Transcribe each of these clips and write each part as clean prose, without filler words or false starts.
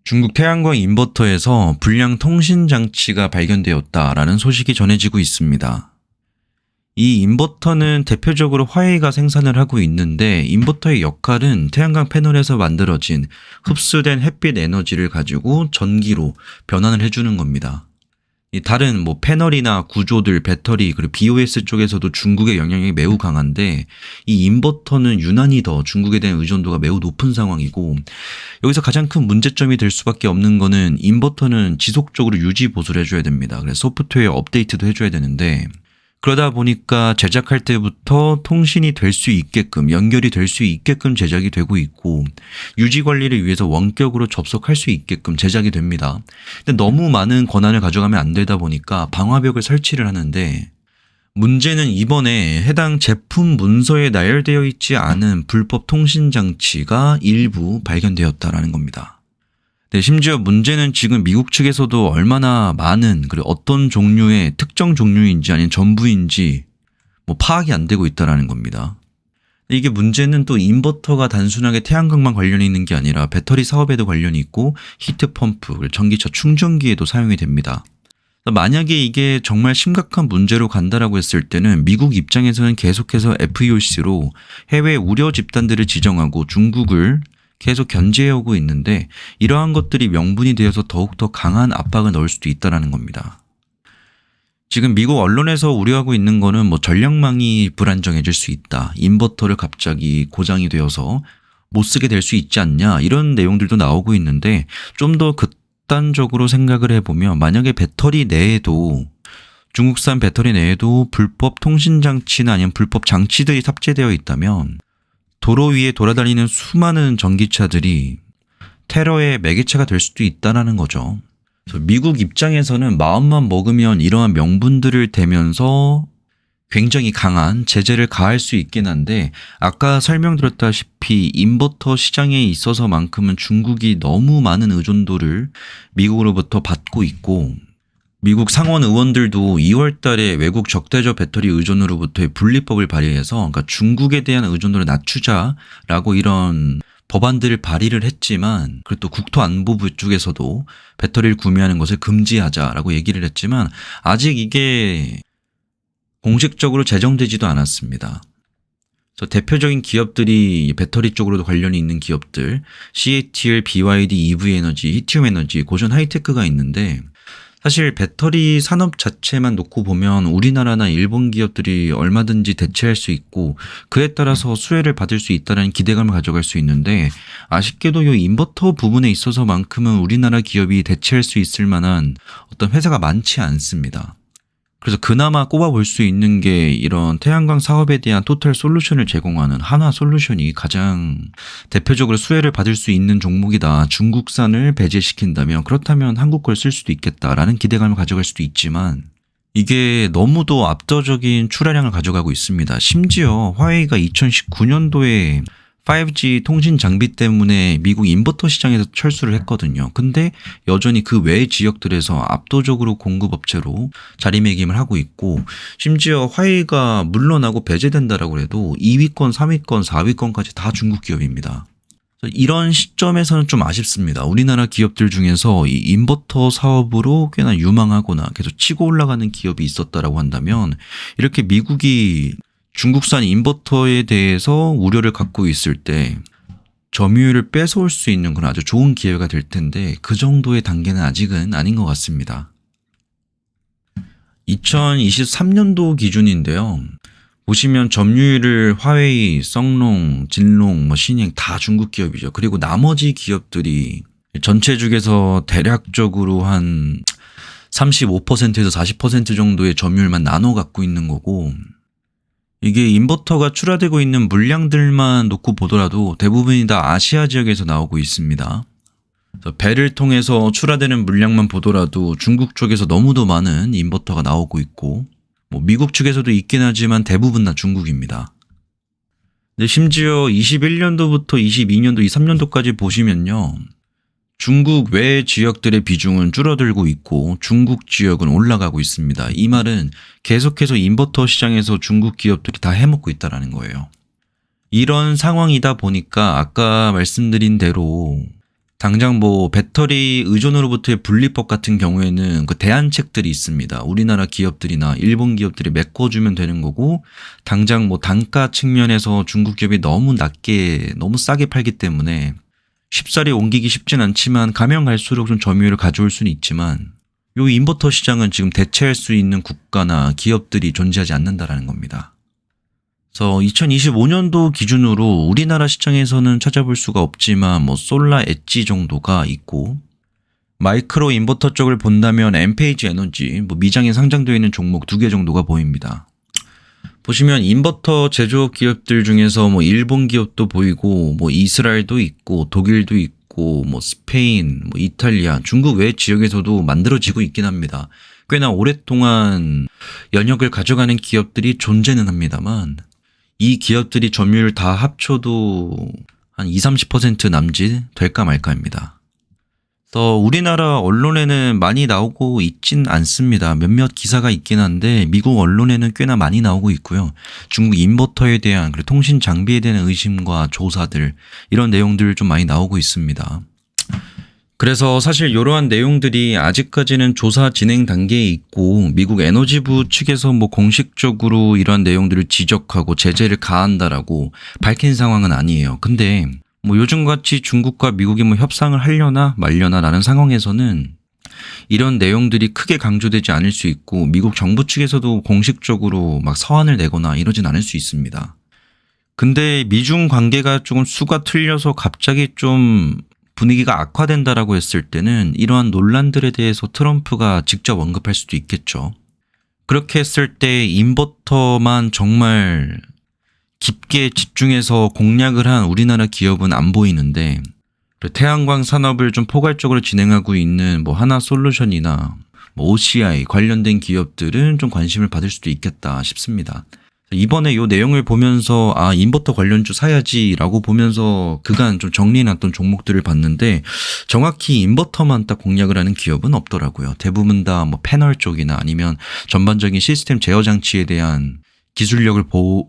중국 태양광 인버터에서 불량 통신 장치가 발견되었다라는 소식이 전해지고 있습니다. 이 인버터는 대표적으로 화웨이가 생산을 하고 있는데, 인버터의 역할은 태양광 패널에서 만들어진 흡수된 햇빛 에너지를 가지고 전기로 변환을 해주는 겁니다. 이 다른 패널이나 구조들, 배터리, 그리고 BOS 쪽에서도 중국의 영향력이 매우 강한데, 이 인버터는 유난히 더 중국에 대한 의존도가 매우 높은 상황이고, 여기서 가장 큰 문제점이 될 수밖에 없는 거는 인버터는 지속적으로 유지 보수를 해줘야 됩니다. 그래서 소프트웨어 업데이트도 해줘야 되는데, 그러다 보니까 제작할 때부터 통신이 될 수 있게끔, 연결이 될 수 있게끔 제작이 되고 있고, 유지 관리를 위해서 원격으로 접속할 수 있게끔 제작이 됩니다. 근데 너무 많은 권한을 가져가면 안 되다 보니까 방화벽을 설치를 하는데, 문제는 이번에 해당 제품 문서에 나열되어 있지 않은 불법 통신 장치가 일부 발견되었다라는 겁니다. 네, 심지어 문제는 지금 미국 측에서도 얼마나 많은, 그리고 어떤 종류의 특정 종류인지 아니면 전부인지 파악이 안 되고 있다는 겁니다. 이게 문제는 또 인버터가 단순하게 태양광만 관련이 있는 게 아니라 배터리 사업에도 관련이 있고, 히트펌프, 전기차 충전기에도 사용이 됩니다. 만약에 이게 정말 심각한 문제로 간다라고 했을 때는 미국 입장에서는 계속해서 FEOC로 해외 우려 집단들을 지정하고 중국을 계속 견제해오고 있는데, 이러한 것들이 명분이 되어서 더욱더 강한 압박을 넣을 수도 있다는 겁니다. 지금 미국 언론에서 우려하고 있는 거는 전력망이 불안정해질 수 있다, 인버터를 갑자기 고장이 되어서 못 쓰게 될 수 있지 않냐, 이런 내용들도 나오고 있는데, 좀 더 극단적으로 생각을 해보면 만약에 배터리 내에도, 중국산 배터리 내에도 불법 통신장치나 아니면 불법 장치들이 탑재되어 있다면 도로 위에 돌아다니는 수많은 전기차들이 테러의 매개체가 될 수도 있다는 거죠. 그래서 미국 입장에서는 마음만 먹으면 이러한 명분들을 대면서 굉장히 강한 제재를 가할 수 있긴 한데, 아까 설명드렸다시피 인버터 시장에 있어서만큼은 중국이 너무 많은 의존도를 미국으로부터 받고 있고, 미국 상원 의원들도 2월 달에 외국 적대적 배터리 의존으로부터의 분리법을 발의해서, 그러니까 중국에 대한 의존도를 낮추자라고 이런 법안들을 발의를 했지만, 그리고 또 국토안보부 쪽에서도 배터리를 구매하는 것을 금지하자라고 얘기를 했지만, 아직 이게 공식적으로 제정되지도 않았습니다. 그래서 대표적인 기업들이 배터리 쪽으로도 관련이 있는 기업들, CATL, BYD, EV에너지, 히티움에너지, 고전 하이테크가 있는데, 사실 배터리 산업 자체만 놓고 보면 우리나라나 일본 기업들이 얼마든지 대체할 수 있고, 그에 따라서 수혜를 받을 수 있다는 기대감을 가져갈 수 있는데, 아쉽게도 이 인버터 부분에 있어서만큼은 우리나라 기업이 대체할 수 있을 만한 어떤 회사가 많지 않습니다. 그래서 그나마 꼽아볼 수 있는 게 이런 태양광 사업에 대한 토탈 솔루션을 제공하는 한화솔루션이 가장 대표적으로 수혜를 받을 수 있는 종목이다. 중국산을 배제시킨다면, 그렇다면 한국 걸 쓸 수도 있겠다라는 기대감을 가져갈 수도 있지만, 이게 너무도 압도적인 출하량을 가져가고 있습니다. 심지어 화웨이가 2019년도에 5G 통신 장비 때문에 미국 인버터 시장에서 철수를 했거든요. 근데 여전히 그 외 지역들에서 압도적으로 공급업체로 자리매김을 하고 있고, 심지어 화웨이가 물러나고 배제된다라고 해도 2위권, 3위권, 4위권까지 다 중국 기업입니다. 이런 시점에서는 좀 아쉽습니다. 우리나라 기업들 중에서 이 인버터 사업으로 꽤나 유망하거나 계속 치고 올라가는 기업이 있었다라고 한다면, 이렇게 미국이 중국산 인버터에 대해서 우려를 갖고 있을 때 점유율을 뺏어올 수 있는 그런 아주 좋은 기회가 될 텐데, 그 정도의 단계는 아직은 아닌 것 같습니다. 2023년도 기준인데요. 보시면 점유율을 화웨이, 썬롱, 진롱, 신행 다 중국 기업이죠. 그리고 나머지 기업들이 전체 중에서 대략적으로 한 35%에서 40% 정도의 점유율만 나눠 갖고 있는 거고, 이게 인버터가 출하되고 있는 물량들만 놓고 보더라도 대부분이 다 아시아 지역에서 나오고 있습니다. 그래서 배를 통해서 출하되는 물량만 보더라도 중국 쪽에서 너무도 많은 인버터가 나오고 있고, 미국 측에서도 있긴 하지만 대부분 다 중국입니다. 근데 심지어 21년도부터 22년도, 23년도까지 보시면요, 중국 외 지역들의 비중은 줄어들고 있고 중국 지역은 올라가고 있습니다. 이 말은 계속해서 인버터 시장에서 중국 기업들이 다 해먹고 있다는 거예요. 이런 상황이다 보니까 아까 말씀드린 대로 당장 뭐 배터리 의존으로부터의 분리법 같은 경우에는 그 대안책들이 있습니다. 우리나라 기업들이나 일본 기업들이 메꿔주면 되는 거고, 당장 뭐 단가 측면에서 중국 기업이 너무 싸게 팔기 때문에 쉽사리 옮기기 쉽진 않지만 가면 갈수록 좀 점유율을 가져올 수는 있지만, 요 인버터 시장은 지금 대체할 수 있는 국가나 기업들이 존재하지 않는다라는 겁니다. 그래서 2025년도 기준으로 우리나라 시장에서는 찾아볼 수가 없지만 뭐 솔라 엣지 정도가 있고, 마이크로 인버터 쪽을 본다면 엠페이지 에너지, 뭐 미장에 상장되어 있는 종목 2개 정도가 보입니다. 보시면 인버터 제조업 기업들 중에서 뭐 일본 기업도 보이고, 뭐 이스라엘도 있고, 독일도 있고, 뭐 스페인, 뭐 이탈리아, 중국 외 지역에서도 만들어지고 있긴 합니다. 꽤나 오랫동안 연역을 가져가는 기업들이 존재는 합니다만, 이 기업들이 점유율 다 합쳐도 한 20-30% 남짓 될까 말까입니다. 그래서 우리나라 언론에는 많이 나오고 있진 않습니다. 몇몇 기사가 있긴 한데 미국 언론에는 꽤나 많이 나오고 있고요. 중국 인버터에 대한, 그리고 통신 장비에 대한 의심과 조사들, 이런 내용들 좀 많이 나오고 있습니다. 그래서 사실 이러한 내용들이 아직까지는 조사 진행 단계에 있고, 미국 에너지부 측에서 뭐 공식적으로 이러한 내용들을 지적하고 제재를 가한다라고 밝힌 상황은 아니에요. 근데 뭐 요즘같이 중국과 미국이 뭐 협상을 하려나 말려나라는 상황에서는 이런 내용들이 크게 강조되지 않을 수 있고, 미국 정부 측에서도 공식적으로 막 서한을 내거나 이러진 않을 수 있습니다. 근데 미중 관계가 조금 수가 틀려서 갑자기 좀 분위기가 악화된다라고 했을 때는 이러한 논란들에 대해서 트럼프가 직접 언급할 수도 있겠죠. 그렇게 했을 때 인버터만 정말 깊게 집중해서 공략을 한 우리나라 기업은 안 보이는데, 태양광 산업을 좀 포괄적으로 진행하고 있는 뭐 하나솔루션이나 뭐 OCI 관련된 기업들은 좀 관심을 받을 수도 있겠다 싶습니다. 이번에 이 내용을 보면서 인버터 관련주 사야지라고 보면서 그간 좀 정리해놨던 종목들을 봤는데, 정확히 인버터만 딱 공략을 하는 기업은 없더라고요. 대부분 다 뭐 패널 쪽이나 아니면 전반적인 시스템 제어 장치에 대한 기술력을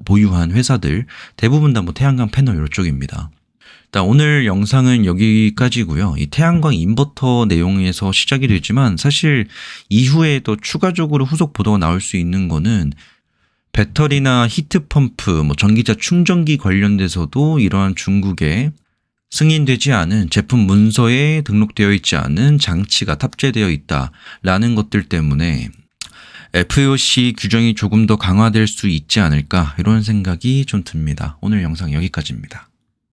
보유한 회사들, 대부분 다 뭐 태양광 패널 이쪽입니다. 일단 오늘 영상은 여기까지고요. 이 태양광 인버터 내용에서 시작이 되지만 사실 이후에도 추가적으로 후속 보도가 나올 수 있는 거는 배터리나 히트펌프, 뭐 전기차 충전기 관련돼서도 이러한 중국에 승인되지 않은 제품 문서에 등록되어 있지 않은 장치가 탑재되어 있다라는 것들 때문에 FEOC 규정이 조금 더 강화될 수 있지 않을까, 이런 생각이 좀 듭니다. 오늘 영상 여기까지입니다.